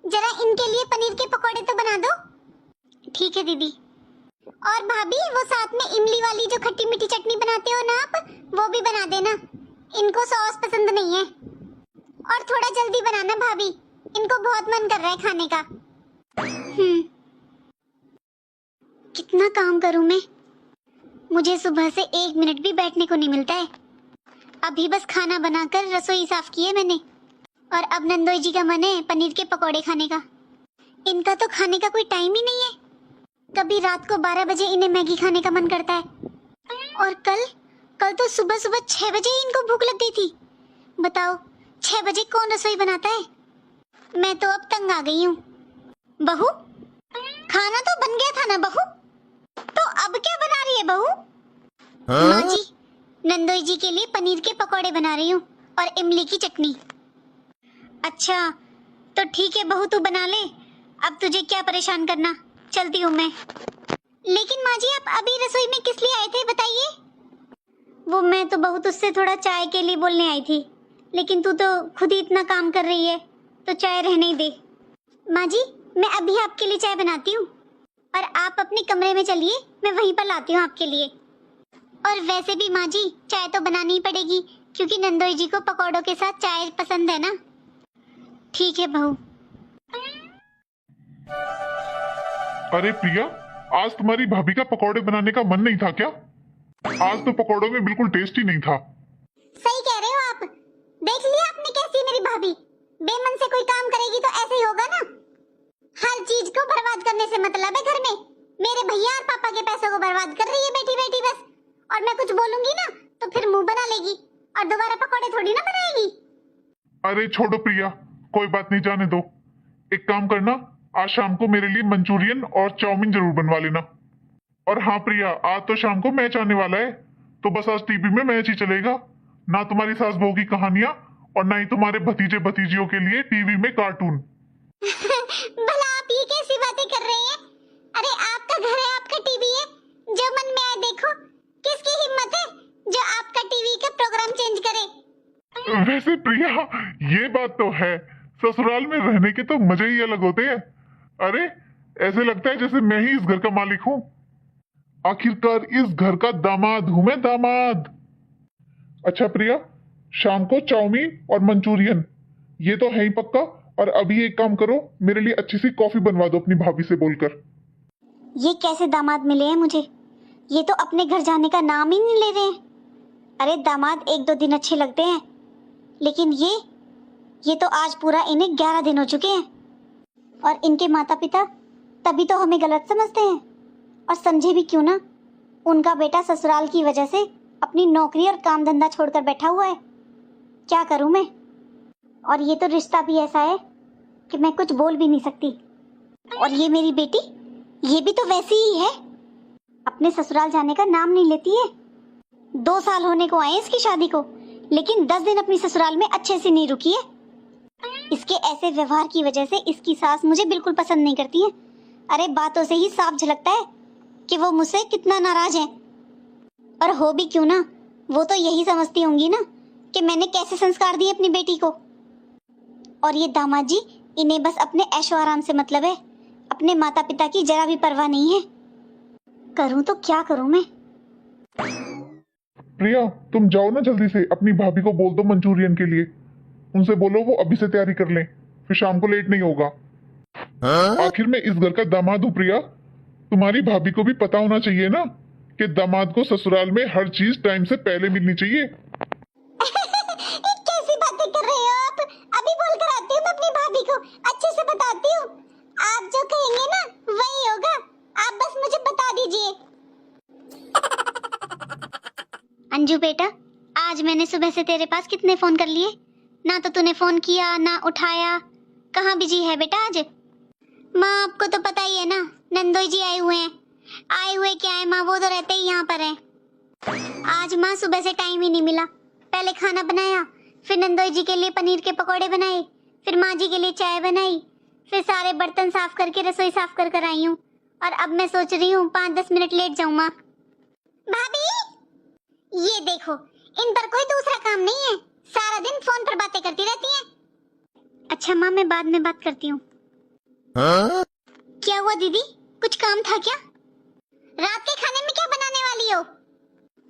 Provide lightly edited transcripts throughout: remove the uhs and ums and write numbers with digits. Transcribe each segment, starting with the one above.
जरा इनके लिए पनीर के पकोड़े तो बना दो। ठीक है दीदी। और भाभी वो साथ में इमली वाली जो खट्टी मीठी चटनी बनाते हो ना आप, वो भी बना देना। इनको सॉस पसंद नहीं है। और थोड़ा जल्दी बनाना भाभी, इनको बहुत मन कर रहा है खाने का। कितना काम करूं मैं, मुझे सुबह से 1 मिनट भी बैठने को नहीं मिलता है। अभी बस खाना बनाकर रसोई साफ की है मैंने, और अब नंदोई जी का मन है पनीर के पकोड़े खाने का। इनका तो खाने का कोई टाइम ही नहीं है। कभी रात को 12 बजे इन्हें मैगी खाने का मन करता है, और कल तो सुबह सुबह 6 बजे ही इनको भूख लग गई थी। बताओ 6 बजे कौन रसोई बनाता है। मैं तो अब तंग आ गई हूँ। बहू, खाना तो बन गया था ना बहू, तो अब क्या बना रही है बहू? माँ जी, नंदोई जी के लिए पनीर के पकोड़े बना रही हूँ और इमली की चटनी। अच्छा तो ठीक है बहू, तू बना ले, अब तुझे क्या परेशान करना, चलती हूँ मैं। लेकिन माँ जी आप अभी रसोई में किस लिए आए थे बताइए? वो मैं तो बहू तुझसे थोड़ा चाय के लिए बोलने आई थी, लेकिन तू तो खुद ही इतना काम कर रही है, तो चाय रहने ही दे। माँ जी मैं अभी आपके लिए चाय बनाती हूँ, और आप अपने कमरे में चलिए, मैं वहीं पर लाती हूँ आपके लिए। और वैसे भी माँ जी चाय तो बनानी ही पड़ेगी, क्योंकि नंदोई जी को पकौड़ों के साथ चाय पसंद है ना। ठीक है बहू। अरे प्रिया, आज तुम्हारी भाभी का पकौड़े बनाने का मन नहीं था क्या? आज तो पकौड़ों में बिल्कुल टेस्ट ही नहीं था। सही कह रहे हो आप। देख लिया आपने कैसी है मेरी भाभी, बेमन से कोई काम करेगी तो ऐसे ही होगा ना। हर चीज को बर्बाद करने से मतलब है घर में। मेरे भैया और पापा के पैसों को बर्बाद कर रही है बैठी बैठी बस। और मैं कुछ बोलूंगी ना तो फिर मुंह बना लेगी और दोबारा पकौड़े थोड़ी ना बनाएगी। अरे छोड़ो प्रिया, कोई बात नहीं, जाने दो। एक काम करना, आज शाम को मेरे लिए मंचूरियन और चाउमीन जरूर बनवा लेना। और हाँ प्रिया, आज तो शाम को मैच आने वाला है, तो बस आज टीवी में मैच ही चलेगा। ना तुम्हारी सास बहू की कहानियां और ना ही तुम्हारे भतीजे भतीजियों के लिए टीवी में कार्टून। भला आप ये कैसी बातें कर रहे हैं? अरे आपका घर है, आपका टीवी है, जो मन में आए देखो। किसकी हिम्मत है जो आपका टीवी का प्रोग्राम चेंज करे? वैसे प्रिया, ये बात तो है, ससुराल में रहने के तो मजे ही अलग होते हैं। अरे ऐसे लगता है जैसे मैं ही इस घर का मालिक हूँ। आखिरकार इस घर का दामाद हूं मैं, दामाद। अच्छा प्रिया, शाम को चाउमीन और मंचूरियन, ये तो है ही पक्का। और अभी एक काम करो, मेरे लिए अच्छी सी कॉफी बनवा दो अपनी भाभी से बोलकर। ये कैसे दामाद मिले हैं मुझे? ये तो अपने घर जाने का नाम ही नहीं ले रहे हैं। अरे दामाद 1-2 दिन अच्छे लगते हैं, लेकिन ये तो आज पूरा इन्हें 11 दिन हो चुके हैं। और इनके माता पिता तभी तो हमें गलत समझते हैं, और समझे भी क्यों ना। उनका बेटा ससुराल की वजह से अपनी नौकरी और काम धंधा छोड़कर बैठा हुआ है। क्या करूं मैं? और ये तो रिश्ता भी ऐसा है कि मैं कुछ बोल भी नहीं सकती। और ये मेरी बेटी, ये भी तो वैसी ही है, अपने ससुराल जाने का नाम नहीं लेती है। 2 साल होने को आए इसकी शादी को, लेकिन 10 दिन अपनी ससुराल में अच्छे से नहीं रुकी है। इसके ऐसे व्यवहार की वजह से इसकी सास मुझे बिल्कुल पसंद नहीं करती है। अरे बातों से ही साफ झलकता है कि वो मुझसे कितना नाराज है। और हो भी क्यों ना, वो तो यही समझती होंगी ना कि मैंने कैसे संस्कार दिए अपनी बेटी को। और ये दामाद जी, इन्हें बस अपने ऐशो आराम से मतलब है, अपने माता पिता की जरा भी परवाह नहीं है। करूं तो क्या करूं मैं? प्रिया तुम जाओ ना जल्दी से, अपनी भाभी को बोल दो मंचूरियन के लिए। उनसे बोलो वो अभी से तैयारी कर लें, फिर शाम को लेट नहीं होगा। आखिर मैं इस घर का दामाद हूँ प्रिया, तुम्हारी भाभी को भी पता होना चाहिए ना कि दामाद को ससुराल में हर चीज टाइम से पहले मिलनी चाहिए। कैसी बातें कर रहे हो आप? अभी बोल कर आती हूँ मैं अपनी भाभी को, अच्छे से बताती हूँ। आप जो कहेंगे ना वही होगा, आप बस मुझे बता दीजिए। अंजू बेटा, आज मैंने सुबह से तेरे पास कितने फोन कर लिए, ना तो तूने फोन किया ना उठाया। कहाँ बिजी है बेटा आज? माँ आपको तो पता ही है ना, नंदोई जी आए हुए हैं। आए हुए क्या है माँ, वो तो रहते ही यहाँ पर हैं। आज माँ सुबह से टाइम ही नहीं मिला। पहले खाना बनाया, फिर नंदोई जी के लिए पनीर के पकोड़े बनाए, फिर माँ जी के लिए चाय बनाई, फिर सारे बर्तन साफ करके रसोई साफ कर कर आई हूँ। और अब मैं सोच रही हूँ 5-10 मिनट लेट जाऊँ माँ। भाभी ये देखो, इन पर कोई दूसरा काम नहीं है, सारा दिन फोन पर बातें करती रहती हैं। अच्छा माँ, मैं बाद में बात करती हूँ। क्या हुआ दीदी, कुछ काम था क्या? रात के खाने में क्या बनाने वाली हो?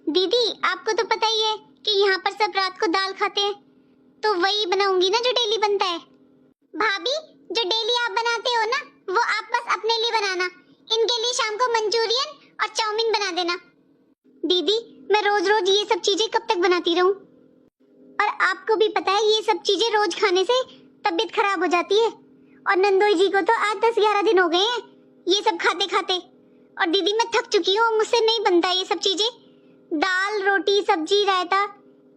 दीदी आपको तो पता ही है कि यहाँ पर सब रात को दाल खाते हैं, तो वही बनाऊंगी ना जो डेली बनता है। भाभी, जो डेली आप बनाते हो ना, वो आप बस अपने लिए बनाना, इनके लिए शाम को मंचूरियन और चाउमीन बना देना। दीदी मैं रोज रोज ये सब चीजें कब तक बनाती रहूं? और आपको भी पता है ये सब चीजें रोज खाने से तबीयत खराब हो जाती है, और नंदोई जी को तो आज 10-11 दिन हो गए हैं ये सब खाते खाते। और दीदी मैं थक चुकी हूँ, मुझसे नहीं बनता ये सब चीजें। दाल रोटी सब्जी रायता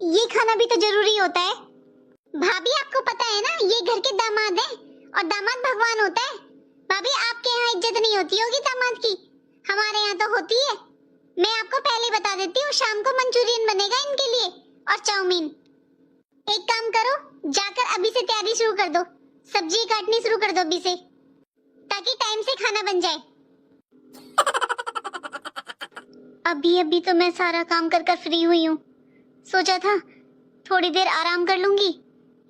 ये खाना भी तो जरूरी होता है। भाभी आपको पता है ना, ये घर के दामाद हैं और दामाद भगवान होता है। भाभी आपके यहाँ इज्जत नहीं होती होगी दामाद की, हमारे यहाँ तो होती है। मैं आपको पहले बता देती हूँ, शाम को मंचूरियन बनेगा इनके लिए और चाउमीन। एक काम करो, जाकर अभी से तैयारी शुरू कर दो, सब्जी काटनी शुरू कर दो अभी से, ताकि टाइम से खाना बन जाए। अभी अभी तो मैं सारा काम कर कर फ्री हुई हूँ, सोचा था थोड़ी देर आराम कर लूंगी,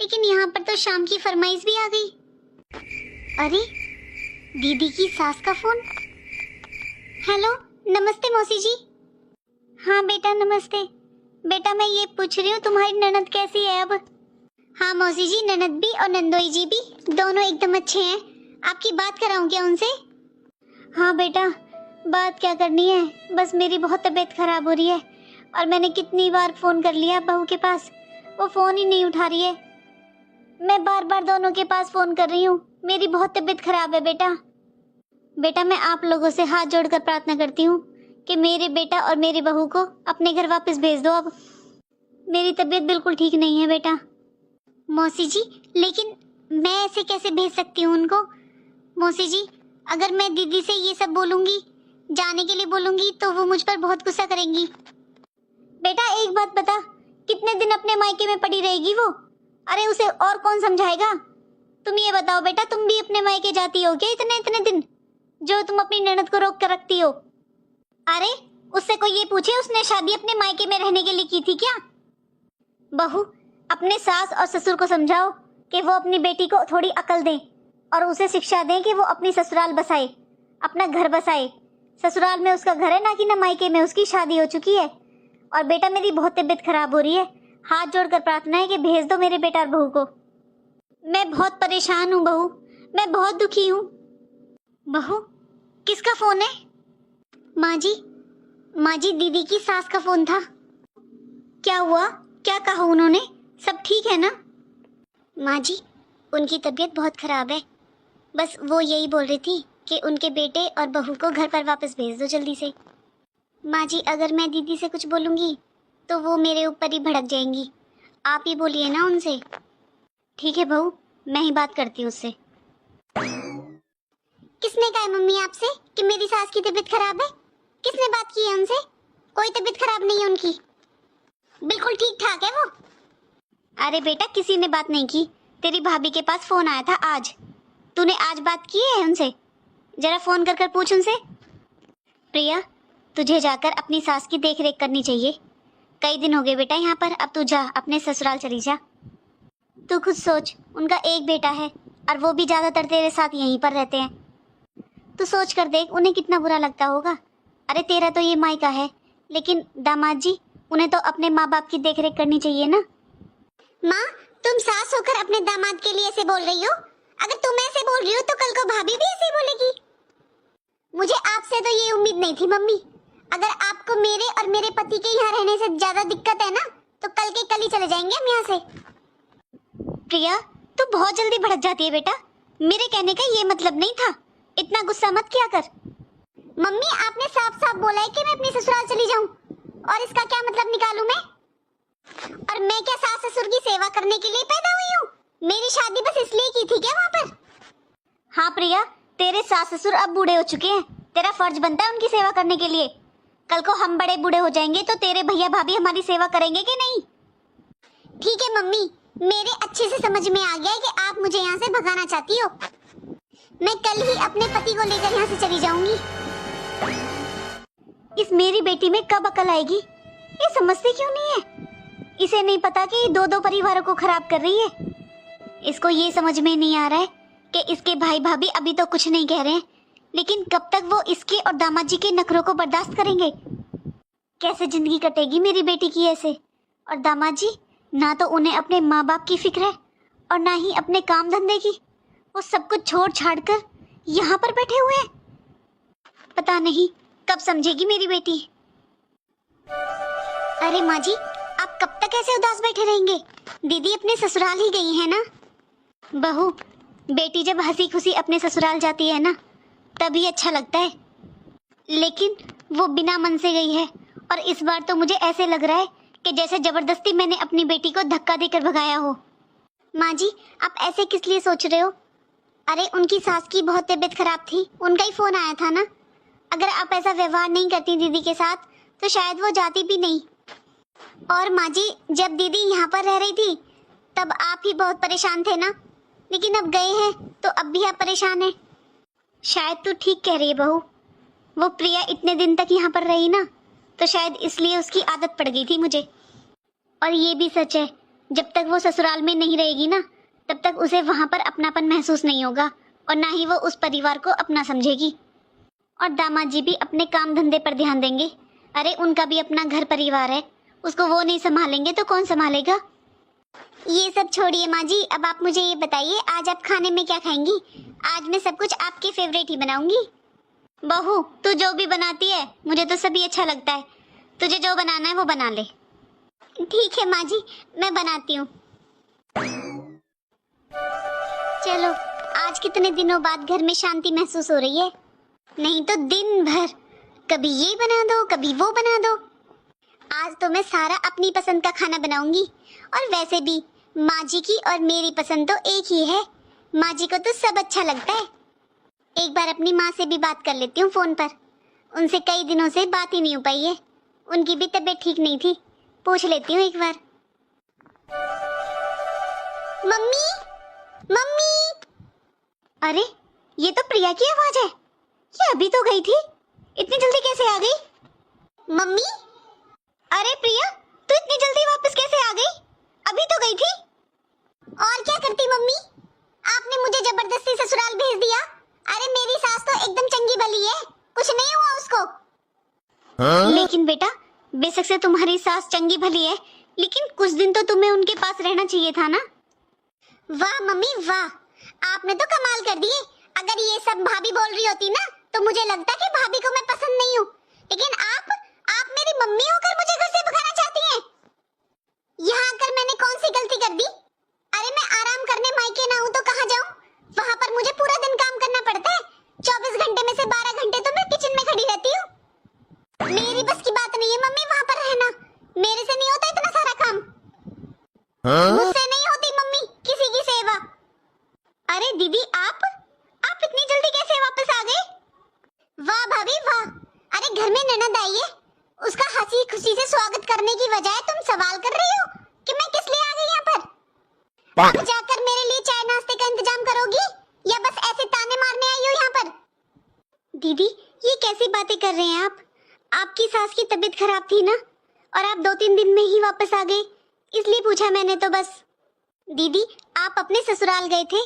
लेकिन यहाँ पर तो शाम की फरमाइश भी आ गई। अरे दीदी की सास का फोन। हेलो, नमस्ते मौसी जी। हाँ बेटा नमस्ते। बेटा मैं ये पूछ रही हूँ तुम्हारी ननद कैसी है अब? हाँ मौसी जी, ननद भी और नंदोई जी भी दोनों एकदम अच्छे हैं। आपकी बात कराऊं क्या उनसे? हाँ बेटा, बात क्या करनी है, बस मेरी बहुत तबीयत खराब हो रही है और मैंने कितनी बार फोन कर लिया बहू के पास, वो फोन ही नहीं उठा रही है। मैं बार बार दोनों के पास फोन कर रही हूँ, मेरी बहुत तबीयत खराब है बेटा। बेटा मैं आप लोगों से हाथ जोड़कर प्रार्थना करती हूँ कि मेरे बेटा और मेरी बहू को अपने घर वापस भेज दो। अब मेरी तबीयत बिल्कुल ठीक नहीं है बेटा। मौसी जी लेकिन मैं ऐसे कैसे भेज सकती हूँ उनको? मौसी जी अगर मैं दीदी से ये सब बोलूंगी, जाने के लिए बोलूंगी, तो वो मुझ पर बहुत गुस्सा करेंगी। बेटा एक बात बता, कितने दिन अपने मायके में पड़ी रहेगी वो? अरे उसे और कौन समझाएगा? तुम ये बताओ बेटा, तुम भी अपने मायके जाती हो क्या इतने इतने दिन, जो तुम अपनी ननद को रोक कर रखती हो? अरे उससे कोई ये पूछे उसने शादी अपने मायके में रहने के लिए की थी क्या? बहू अपने सास और ससुर को समझाओ कि वो अपनी बेटी को थोड़ी अकल दें और उसे शिक्षा दें कि वो अपनी ससुराल बसाए, अपना घर बसाए। ससुराल में उसका घर है ना कि ना मायके में उसकी शादी हो चुकी है। और बेटा मेरी बहुत तबीयत खराब हो रही है, हाथ जोड़कर प्रार्थना है कि भेज दो मेरे बेटा और बहू को। मैं बहुत परेशान हूँ बहू, मैं बहुत दुखी हूँ। बहू किसका फोन है? माँ जी दीदी की सास का फोन था। क्या हुआ, क्या कहा उन्होंने? सब ठीक है ना? माँ जी उनकी तबीयत बहुत खराब है, बस वो यही बोल रही थी कि उनके बेटे और बहू को घर पर वापस भेज दो जल्दी से। माँ जी अगर मैं दीदी से कुछ बोलूँगी तो वो मेरे ऊपर ही भड़क जाएंगी, आप ही बोलिए ना उनसे। ठीक है बहू, मैं ही बात करती हूँ उससे। किसने कहा मम्मी आपसे कि मेरी सास की तबीयत खराब है? किसने बात की है उनसे? कोई तबीयत खराब नहीं है उनकी, बिल्कुल ठीक ठाक है वो। अरे बेटा किसी ने बात नहीं की, तेरी भाभी के पास फोन आया था आज। तूने आज बात की है उनसे? जरा फोन कर कर पूछ उनसे। प्रिया तुझे जाकर अपनी सास की देख रेख करनी चाहिए, कई दिन हो गए बेटा यहाँ पर, अब तू जा अपने ससुराल चली जा। तू खुद सोच, उनका एक बेटा है और वो भी ज्यादातर तेरे साथ यहीं पर रहते हैं। तू सोच कर देख उन्हें कितना बुरा लगता होगा। अरे तेरा तो ये मायका है, लेकिन दामाद जी उन्हें तो अपने माँ बाप की देख रेख करनी चाहिए ना। माँ तुम सास होकर अपने दामाद के लिए ऐसे बोल रही हो? अगर तुम ऐसे बोल रही हो तो कल को भाभी भी ऐसे बोलेगी। मुझे आपसे तो ये उम्मीद नहीं थी मम्मी। अगर आपको मेरे और मेरे पति के यहाँ रहने से ज्यादा दिक्कत है ना, तो कल के कल ही चले जाएंगे हम यहाँ से। प्रिया तू बहुत जल्दी भड़क जाती है बेटा, मेरे कहने का ये मतलब नहीं था, इतना गुस्सा मत किया कर। मम्मी आपने साफ साफ बोला है कि मैं अपनी ससुराल चली जाऊं, और इसका क्या मतलब निकालूं मैं? और मैं क्या सास ससुर की सेवा करने के लिए पैदा हुई हूँ? मेरी शादी बस इसलिए की थी क्या वहाँ पर? हाँ प्रिया, तेरे सास ससुर अब बूढ़े हो चुके हैं, तेरा फर्ज बनता है उनकी सेवा करने के लिए। कल को हम बड़े बूढ़े हो जाएंगे तो तेरे भैया भाभी हमारी सेवा करेंगे कि नहीं? ठीक है मम्मी, मेरे अच्छे से समझ में आ गया है कि आप मुझे यहाँ से भगाना चाहती हो। मैं कल ही अपने पति को लेकर यहाँ से चली जाऊंगी। इस मेरी बेटी में कब अकल आएगी? ये समझती क्यों नहीं है? इसे नहीं पता कि दो दो परिवारों को खराब कर रही है। इसको ये समझ में नहीं आ रहा है कि इसके भाई भाभी अभी तो कुछ नहीं कह रहे हैं, लेकिन कब तक वो इसके और दामाद जी के नखरों को बर्दाश्त करेंगे? कैसे जिंदगी कटेगी मेरी बेटी की ऐसे? और दामाद जी, ना तो उन्हें अपने माँ बाप की फिक्र है और ना ही अपने काम धंधे की। वो सब कुछ छोड़ छाड़ कर यहाँ पर बैठे हुए हैं। पता नहीं कब समझेगी मेरी बेटी। अरे माँ जी, आप कब तक ऐसे उदास बैठे रहेंगे? दीदी अपने ससुराल ही गई है ना। बहू, बेटी जब हंसी खुशी अपने ससुराल जाती है ना, तभी अच्छा लगता है, लेकिन वो बिना मन से गई है। और इस बार तो मुझे ऐसे लग रहा है कि जैसे जबरदस्ती मैंने अपनी बेटी को धक्का देकर भगाया हो। माँ जी, आप ऐसे किस लिए सोच रहे हो? अरे उनकी सास की बहुत तबीयत खराब थी, उनका ही फोन आया था ना। अगर आप ऐसा व्यवहार नहीं करती दीदी के साथ तो शायद वो जाती भी नहीं। और माँ जी, जब दीदी यहाँ पर रह रही थी तब आप ही बहुत परेशान थे ना, लेकिन अब गए हैं तो अब भी आप परेशान हैं। शायद तू ठीक कह रही है बहू, वो प्रिया इतने दिन तक यहाँ पर रही ना, तो शायद इसलिए उसकी आदत पड़ गई थी मुझे। और ये भी सच है, जब तक वो ससुराल में नहीं रहेगी ना, तब तक उसे वहाँ पर अपनापन महसूस नहीं होगा और ना ही वो उस परिवार को अपना समझेगी। और दामाद जी भी अपने काम धंधे पर ध्यान देंगे। अरे उनका भी अपना घर परिवार है, उसको वो नहीं संभालेंगे तो कौन संभालेगा? ये सब छोड़िए माँ जी, अब आप मुझे ये बताइए, आज आप खाने में क्या खाएंगी? आज मैं सब कुछ आपके फेवरेट ही बनाऊंगी। बहू, तू जो भी बनाती है मुझे तो सभी अच्छा लगता है, तुझे जो बनाना है वो बना ले। ठीक है माँ जी, मैं बनाती हूँ। चलो, आज कितने दिनों बाद घर में शांति महसूस हो रही है, नहीं तो दिन भर कभी ये बना दो कभी वो बना दो। आज तो मैं सारा अपनी पसंद का खाना बनाऊंगी। और वैसे भी माँ जी की और मेरी पसंद तो एक ही है, माँ जी को तो सब अच्छा लगता है। एक बार अपनी माँ से भी बात कर लेती हूँ फोन पर, उनसे कई दिनों से बात ही नहीं हो पाई है, उनकी भी तबीयत ठीक नहीं थी, पूछ लेती हूँ एक बार। Mummy, mummy. अरे ये तो प्रिया की आवाज है, ये अभी तो गई थी, इतनी जल्दी कैसे आ गई? मम्मी, अरे प्रिया, तू इतनी जल्दी वापस कैसे आ गई? अभी तो गई थी। और क्या करती मम्मी, आपने मुझे जबरदस्ती ससुराल भेज दिया। अरे मेरी सास तो एकदम चंगी भली है, कुछ नहीं हुआ उसको। लेकिन बेटा, बेशक से तुम्हारी सास चंगी भली है, लेकिन कुछ दिन तो तुम्हें उनके पास रहना चाहिए था ना। वाह मम्मी वाह, आपने तो कमाल कर दिए। अगर ये सब भाभी बोल रही होती ना तो मुझे लगता कि भाभी को मैं पसंद नहीं हूँ, लेकिन आप मेरी मम्मी होकर मुझे घर से भगाना चाहती हैं। यहाँ आकर मैंने कौन सी गलती कर दी? अरे मैं आराम करने मायके ना हूँ तो कहाँ जाऊँ? वहाँ पर मुझे पूरा दिन काम करना पड़ता है, 24 घंटे में से 12 घंटे तो मैं किचन में खड़ी रहती हूँ। मेरी बस की बात नहीं है मम्मी वहाँ पर रहना, मेरे से नहीं होता इतना सारा काम। मुझसे नहीं होती मम्मी किसी की सेवा। अरे दीदी, आप इतनी जल्दी कैसे वापस आ गए? वाह भाभी वाह। अरे घर में ननद आई है, उसका हंसी खुशी से स्वागत करने की बजाय तुम सवाल कर रही हो कि मैं किस लिए आ गई यहाँ पर। अब जाकर मेरे लिए चाय नाश्ते का इंतजाम करोगी या बस ऐसे ताने मारने आई हो यहाँ पर? दीदी, ये कैसी बातें कर रहे हैं आप? आपकी सास की तबीयत खराब थी ना, और आप 2-3 दिन में ही वापस आ गए, इसलिए पूछा मैंने तो बस। दीदी, आप अपने ससुराल गए थे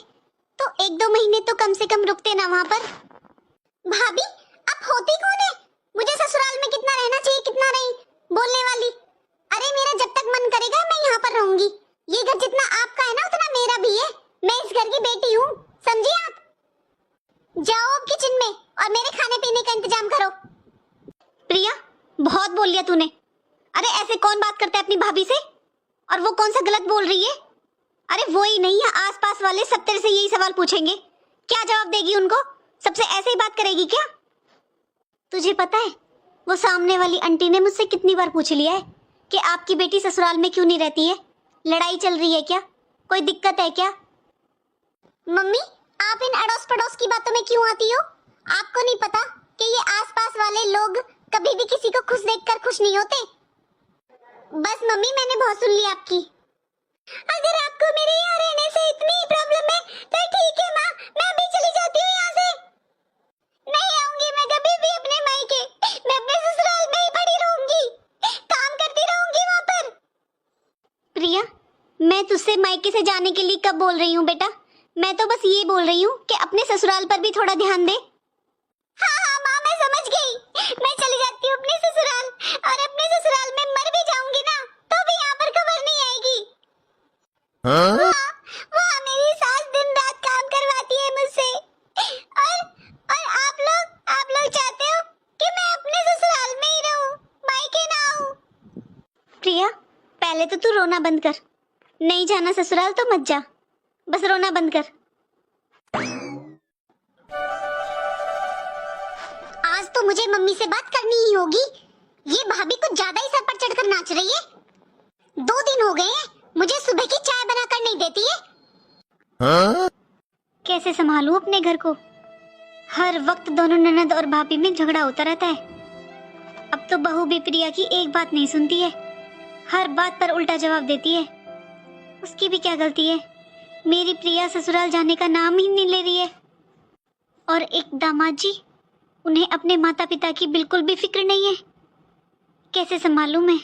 तो 1-2 महीने तो कम से कम रुकते ना वहाँ पर। भाभी, आप होती कौन है? मुझे ससुराल में कितना रहना चाहिए कितना नहीं, बोलने वाली। अरे मेरा जब तक मन करेगा मैं यहाँ पर रहूंगी। ये घर जितना आपका है ना उतना मेरा भी है, मैं इस घर की बेटी हूँ, समझी आप? जाओ अब किचन में और मेरे खाने पीने का इंतजाम करो। प्रिया, बहुत बोल लिया तूने। अरे ऐसे कौन बात करता है अपनी भाभी से? और वो कौन सा गलत बोल रही है? अरे वो ही नहीं है, आसपास वाले सब तेरे से यही सवाल पूछेंगे, क्या जवाब देगी उनको? सबसे ऐसे ही बात करेगी क्या? तुझे पता है वो सामने वाली आंटी ने मुझसे कितनी बार पूछ लिया है कि आपकी बेटी ससुराल में क्यों नहीं रहती है? लड़ाई चल रही है क्या? कोई दिक्कत है क्या? मम्मी, आप इन अड़ोस पड़ोस की बातों में क्यों आती हो? आपको नहीं पता कि ये आसपास वाले लोग कभी भी किसी को खुश देखकर खुश नहीं होते। बस मम्मी, मैंने बहुत सुन ली आपकी। अगर आपको मेरे यहाँ रहने से इतनी प्रॉब्लम है तो ठीक है माँ, मैं अभी चली जाती हूँ यहाँ से। नहीं आऊंगी मैं कभी भी अपने मायके, मैं अपने ससुराल में ही पड़ी रहूंगी, काम करती रहूंगी वहाँ पर। प्रिया, मैं तुझसे मायके से जाने के लिए कब बोल रही हूँ बेटा? मैं तो बस ये बोल रही हूँ कि अपने ससुराल पर भी थोड़ा ध्यान दे। हाँ हाँ माँ, मैं समझ गई। मैं चली जाती हूँ अपने ससुराल, और अपने ससुराल में मर भी जाऊंगी ना तो भी यहाँ पर खबर नहीं आएगी। वहाँ मेरी सास दिन रात काम करवाती है मुझसे, और आप लोग चाहते हो कि मैं अपने ससुराल में ही रहूं, मायके ना आऊं। प्रिया, पहले तो तू रोना बंद कर। नहीं जाना ससुराल तो मत जा, बस रोना बंद कर। आज तो मुझे मम्मी से बात करनी ही होगी। ये भाभी कुछ ज्यादा ही सर पर चढ़कर नाच रही है। 2 दिन हो गए हैं, मुझे सुबह की चाय बनाकर नहीं देती है। कैसे संभालूं अपने घर को? हर वक्त दोनों ननद और भाभी में झगड़ा होता रहता है। अब तो बहू भी प्रिया की एक बात नहीं सुनती है, हर बात पर उल्टा जवाब देती है। उसकी भी क्या गलती है? मेरी प्रिया ससुराल जाने का नाम ही नहीं ले रही है। और एक दामाद जी, उन्हें अपने माता पिता की बिल्कुल भी फिक्र नहीं है। कैसे संभालूं मैं?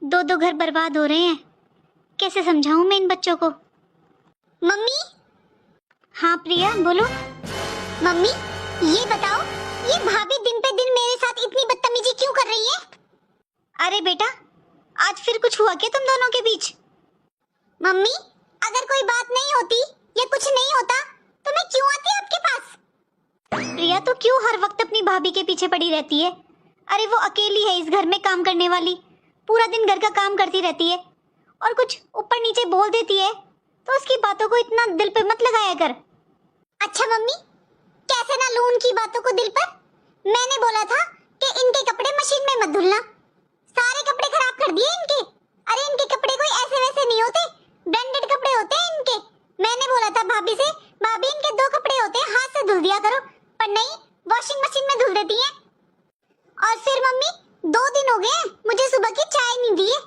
2 घर बर्बाद हो रहे हैं। कैसे समझाऊं मैं इन बच्चों को? मम्मी। हाँ प्रिया, बोलो। मम्मी, ये बताओ, ये भाभी दिन पे दिन मेरे साथ इतनी बदतमीजी क्यों कर रही है? अरे बेटा, आज फिर कुछ हुआ क्या तुम दोनों के बीच? मम्मी, अगर कोई बात नहीं होती या कुछ नहीं होता तो मैं क्यों आती आपके पास? प्रिया, तो क्यों हर वक्त अपनी भाभी के पीछे पड़ी रहती है? अरे वो अकेली है इस घर में काम करने वाली, पूरा दिन घर का काम करती रहती है, और कुछ ऊपर नीचे बोल देती है तो उसकी बातों को इतना दिल पे मत लगाया कर। अच्छा मम्मी, कैसे ना लूं उनकी बातों को दिल पर? मैंने बोला था कि इनके कपड़े मशीन में मत धुलना, सारे कपड़े खराब कर दिए इनके। अरे इनके कपड़े कोई ऐसे वैसे नहीं होते, ब्रांडेड कपड़े होते हैं इनके। मैंने बोला था भाभी से, भाभी इनके 2 कपड़े होते हैं, हाथ से धुल दिया करो, पर नहीं, वॉशिंग मशीन में धुल देती हैं। और फिर मम्मी, 2 दिन हो गए मुझे सुबह की चाय नहीं दी है।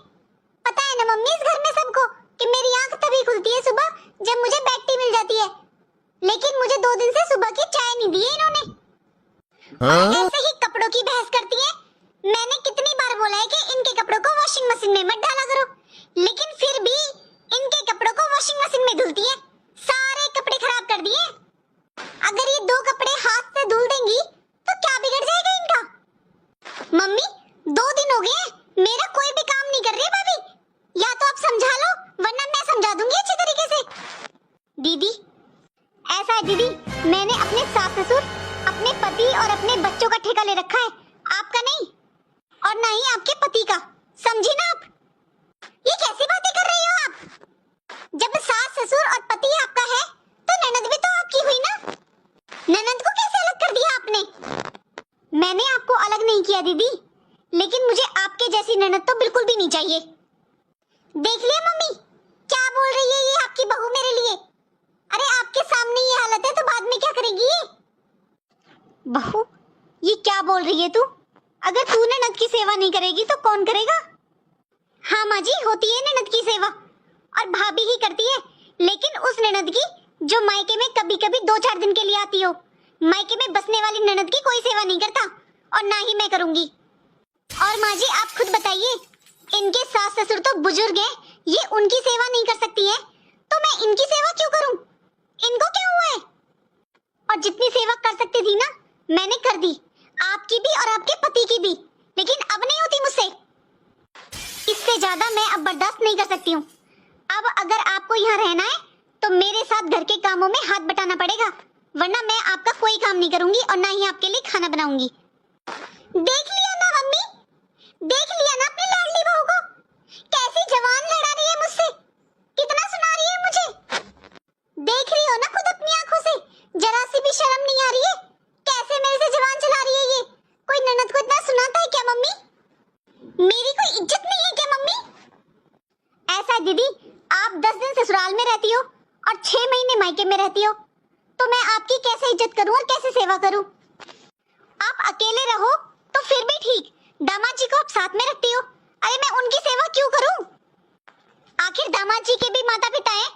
पता है ना मम्मी इस घर में सबको कि मेरी आंख तभी खुलती है सुबह जब मुझे बेड टी मिल जाती है, लेकिन मुझे 2 दिन से सुबह की चाय नहीं दी है इन्होंने। ऐसे ही कपड़ों की बहस करती है। मैंने कितनी बार बोला है कि इनके कपड़ों को वॉशिंग मशीन में मत डाला करो, लेकिन फिर भी इनके कपड़ों को वॉशिंग मशीन में धुलती है। सारे कपड़े खराब कर दिए। अगर ये 2 कपड़े हाथ से धुल देंगी तो क्या बिगड़ जाएगा इनका? मम्मी, 2 दिन हो गए मेरा कोई भी काम नहीं कर रही है भाभी, या तो आप समझा लो वरना मैं समझा दूंगी अच्छे तरीके से। दीदी, ऐसा है दीदी, मैंने अपने सास ससुर, अपने पति और अपने बच्चों का ठेका ले रखा है, आपका नहीं और ना ही आपके पति का, समझी ना आप? ये कैसी बातें कर रही हो आप? जब सास ससुर और पति आपका है तो ननद भी तो आपकी हुई ना। ननद को कैसे अलग कर दिया आपने? मैंने आपको अलग नहीं किया दीदी, लेकिन मुझे आपके जैसी ननद तो बिल्कुल भी नहीं चाहिए। देख लिया मम्मी, क्या बोल रही है ये आपकी बहू मेरे लिए? अरे आपके सामने ये हालत है तो बाद में क्या करेगी ये? बहू, ये क्या बोल रही है तू? अगर तू ननद की सेवा नहीं करेगी तो कौन करेगा? हाँ माँ जी, होती है ननद की सेवा, और भाभी ही करती है, लेकिन उस ननद की जो मायके में कभी कभी 2-4 दिन के लिए आती हो। मायके में बसने वाली ननद की कोई सेवा नहीं करता, और ना ही मैं करूंगी। और माँ जी आप खुद बताइए, इनके सास ससुर तो बुजुर्ग हैं, ये उनकी सेवा नहीं कर सकती हैं, तो मैं इनकी सेवा क्यों करूं? इनको क्या हुआ है? और जितनी सेवा कर सकती थी ना मैंने कर दी, आपकी भी और आपके पति की भी, लेकिन अब नहीं होती मुझसे। इससे ज्यादा मैं अब बर्दाश्त नहीं कर सकती हूँ। अब अगर आपको यहाँ रहना है तो मेरे साथ घर के कामों में हाथ बटाना पड़ेगा, वरना मैं आपका कोई काम नहीं करूंगी और ना ही आपके लिए खाना बनाऊंगी। देख लिया ना मम्मी, देख लिया ना अपनी लाडली बहू को, कैसी जवान लड़ा रही है मुझसे, कितना सुना रही है मुझे। देख रही हो ना खुद अपनी आंखों से, जरा सी भी शर्म नहीं आ रही है? कैसे मेरे से जवान चला रही है ये? कोई ननद को इतना सुनाता है क्या मम्मी? मेरी कोई इज्जत नहीं है क्या मम्मी? ऐसा दीदी, आप 10 दिन ससुराल में रहती हो और 6 महीने मायके में रहती हो, तो मैं आपकी कैसे इज्जत करूं और कैसे सेवा करूं? आप अकेले रहो तो फिर भी ठीक, दामाद जी को आप साथ में रखती हो। अरे मैं उनकी सेवा क्यों करूं? आखिर दामाद जी के भी माता पिता हैं,